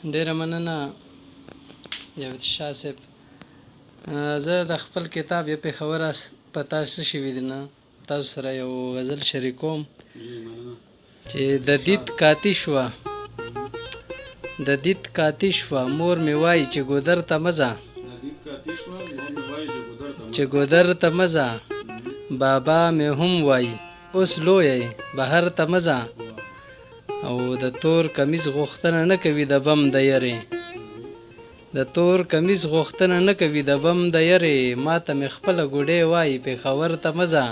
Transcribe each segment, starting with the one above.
ډیره مننه جاوید شاه صاحب. زه د خپل کتاب یو پېښور په تاسو شوي دي نه تاسو سره یو غزل شریکوم چې د دید کاتی شوه د دید کاتی شوه مور مې وایي چې ګودر ته مه ځه چې ګودر ته مه ځه بابا مې هم وایي اوس لوی بهر ته مه ځه او د تور کمیز غوښتنه نه کوي د بم د یرې د تور کمیز غوښتنه نه کوي د بم د یرې ما ته مې خپله ګوډۍ وایي پېښور ته مه ځه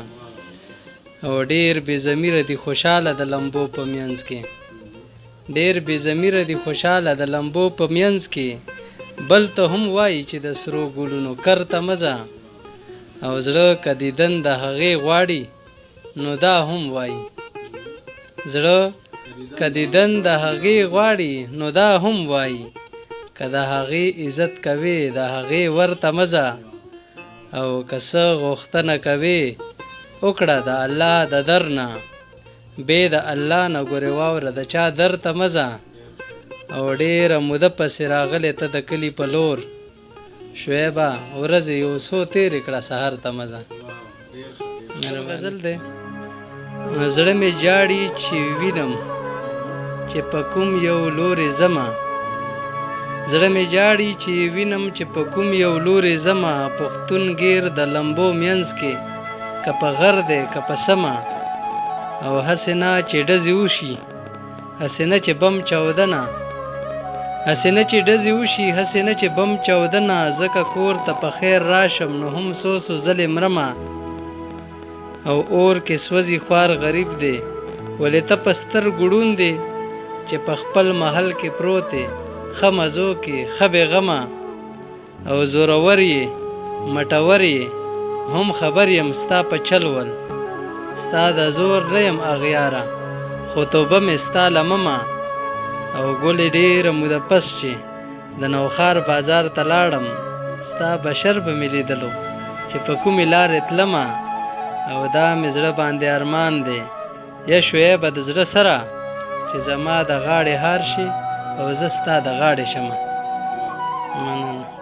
او ډېر بې ضمیره دي خوشحاله د لمبو په منځ کې ډېر بې ضمیره دي خوشحاله د لمبو په منځ کې بل ته هم وایي چې د سرو ګلونو کر ته مه ځه او زړه که دیدن د هغې غواړي نو دا هم وایي زړه که دیدن د هغې غواړي نو دا هم وایي که د هغې عزت کوې د هغې ورته مه ځه او که څه غوښتنه کوې وکړه د الله د در نه بې د الله نه ګورې واوره د چا در ته مه ځه او ډېره موده پسې راغلې ته د کلي په لور شعیبه ورځې یو څو تېرې کړه سهار ته مه ځه. غزل دی زړه مې جاړي چې وینم چې په کوم یو لورې ځمه زړه مې جاړي چې وینم چې په کوم یو لورې ځمه پښتون ګیر د لمبو منځ کې که په غر دی که په سمه او هسې نه چې ډزې وشي هسې نه چې بم چاودنه هسې نه چې ډزې وشي هسې نه چې بم چاودنه ځکه کور ته په خیر راشم نو هم څو ځلې مرمه او اور کې سوځي خوار غریب دی ولې ته په سترګو ړوند دی چې په خپل محل کې پروت دی ښه مزو کې ښه بېغمه او زورور یې مټور یې هم خبر یم ستا په چل ول ستا د زور نه یم اغیاره خو توبه مې ستا لممه او ګلې ډېره موده پس چې د نوښار بازار ته لاړم ستا بشر به مې لیدلو چې په کومې لارې تلمه او دا مې زړه باندې ارمان دی یا شعیبه د زړه سره چې زما د غاړې هار شي او زه ستا د غاړې شمه. مننه.